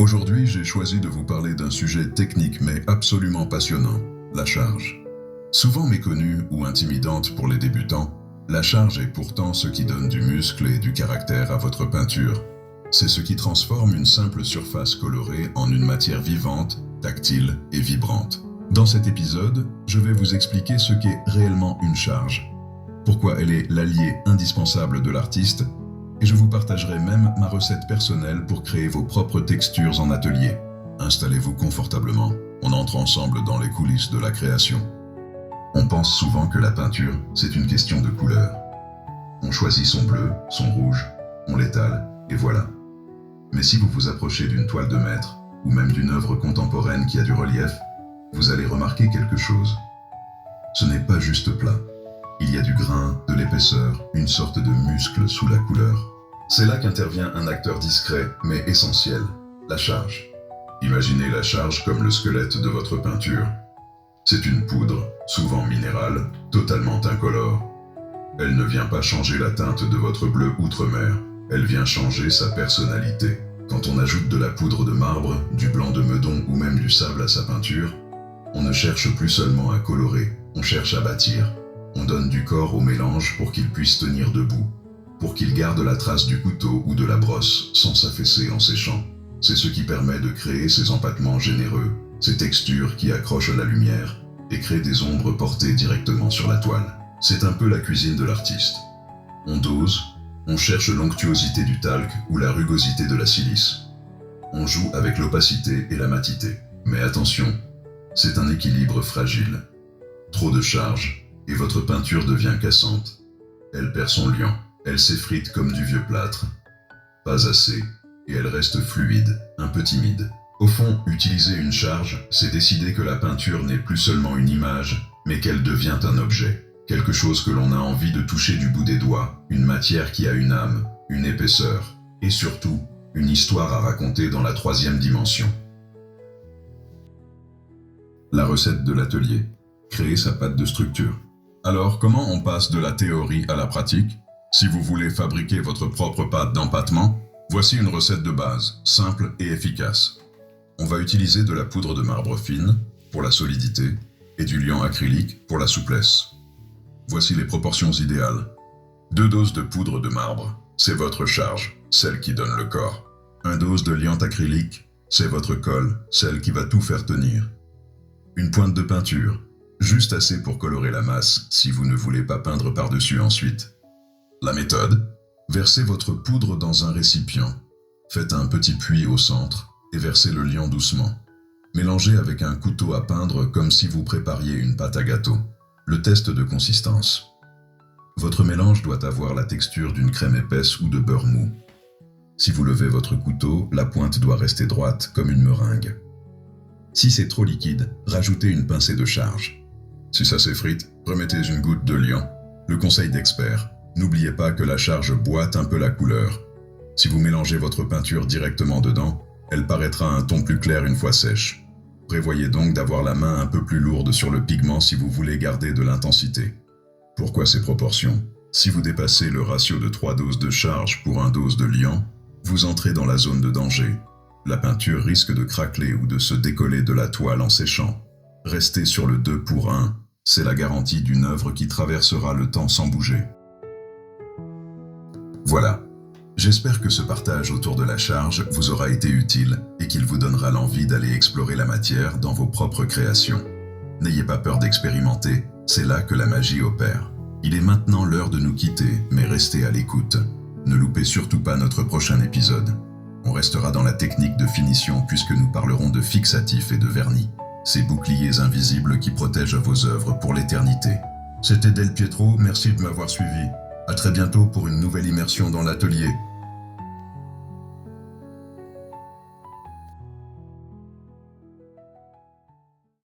Aujourd'hui, j'ai choisi de vous parler d'un sujet technique mais absolument passionnant, la charge. Souvent méconnue ou intimidante pour les débutants, la charge est pourtant ce qui donne du muscle et du caractère à votre peinture. C'est ce qui transforme une simple surface colorée en une matière vivante, tactile et vibrante. Dans cet épisode, je vais vous expliquer ce qu'est réellement une charge, pourquoi elle est l'allié indispensable de l'artiste, et je vous partagerai même ma recette personnelle pour créer vos propres textures en atelier. Installez-vous confortablement, on entre ensemble dans les coulisses de la création. On pense souvent que la peinture, c'est une question de couleur. On choisit son bleu, son rouge, on l'étale, et voilà. Mais si vous vous approchez d'une toile de maître, ou même d'une œuvre contemporaine qui a du relief, vous allez remarquer quelque chose. Ce n'est pas juste plat. Il y a du grain, de l'épaisseur, une sorte de muscle sous la couleur. C'est là qu'intervient un acteur discret, mais essentiel, la charge. Imaginez la charge comme le squelette de votre peinture. C'est une poudre, souvent minérale, totalement incolore. Elle ne vient pas changer la teinte de votre bleu outre-mer, elle vient changer sa personnalité. Quand on ajoute de la poudre de marbre, du blanc de meudon ou même du sable à sa peinture, on ne cherche plus seulement à colorer, on cherche à bâtir. On donne du corps au mélange pour qu'il puisse tenir debout, pour qu'il garde la trace du couteau ou de la brosse sans s'affaisser en séchant. C'est ce qui permet de créer ces empattements généreux, ces textures qui accrochent la lumière et créent des ombres portées directement sur la toile. C'est un peu la cuisine de l'artiste. On dose, on cherche l'onctuosité du talc ou la rugosité de la silice. On joue avec l'opacité et la matité. Mais attention, c'est un équilibre fragile. Trop de charge, et votre peinture devient cassante. Elle perd son liant, elle s'effrite comme du vieux plâtre. Pas assez, et elle reste fluide, un peu timide. Au fond, utiliser une charge, c'est décider que la peinture n'est plus seulement une image, mais qu'elle devient un objet. Quelque chose que l'on a envie de toucher du bout des doigts, une matière qui a une âme, une épaisseur, et surtout, une histoire à raconter dans la troisième dimension. La recette de l'atelier. Créer sa pâte de structure. Alors, comment on passe de la théorie à la pratique? Si vous voulez fabriquer votre propre pâte d'empattement, voici une recette de base, simple et efficace. On va utiliser de la poudre de marbre fine, pour la solidité, et du liant acrylique, pour la souplesse. Voici les proportions idéales. 2 doses de poudre de marbre, c'est votre charge, celle qui donne le corps. 1 dose de liant acrylique, c'est votre colle, celle qui va tout faire tenir. 1 pointe de peinture, juste assez pour colorer la masse si vous ne voulez pas peindre par-dessus ensuite. La méthode: versez votre poudre dans un récipient. Faites un petit puits au centre et versez le liant doucement. Mélangez avec un couteau à peindre comme si vous prépariez une pâte à gâteau. Le test de consistance. Votre mélange doit avoir la texture d'une crème épaisse ou de beurre mou. Si vous levez votre couteau, la pointe doit rester droite comme une meringue. Si c'est trop liquide, rajoutez une pincée de charge. Si ça s'effrite, remettez une goutte de liant. Le conseil d'expert: n'oubliez pas que la charge boite un peu la couleur. Si vous mélangez votre peinture directement dedans, elle paraîtra un ton plus clair une fois sèche. Prévoyez donc d'avoir la main un peu plus lourde sur le pigment si vous voulez garder de l'intensité. Pourquoi ces proportions? Si vous dépassez le ratio de 3 doses de charge pour 1 dose de liant, vous entrez dans la zone de danger. La peinture risque de craqueler ou de se décoller de la toile en séchant. Restez sur le 2 pour 1. C'est la garantie d'une œuvre qui traversera le temps sans bouger. Voilà. J'espère que ce partage autour de la charge vous aura été utile et qu'il vous donnera l'envie d'aller explorer la matière dans vos propres créations. N'ayez pas peur d'expérimenter, c'est là que la magie opère. Il est maintenant l'heure de nous quitter, mais restez à l'écoute. Ne loupez surtout pas notre prochain épisode. On restera dans la technique de finition puisque nous parlerons de fixatif et de vernis. Ces boucliers invisibles qui protègent vos œuvres pour l'éternité. C'était Del Pietro, merci de m'avoir suivi. À très bientôt pour une nouvelle immersion dans l'atelier.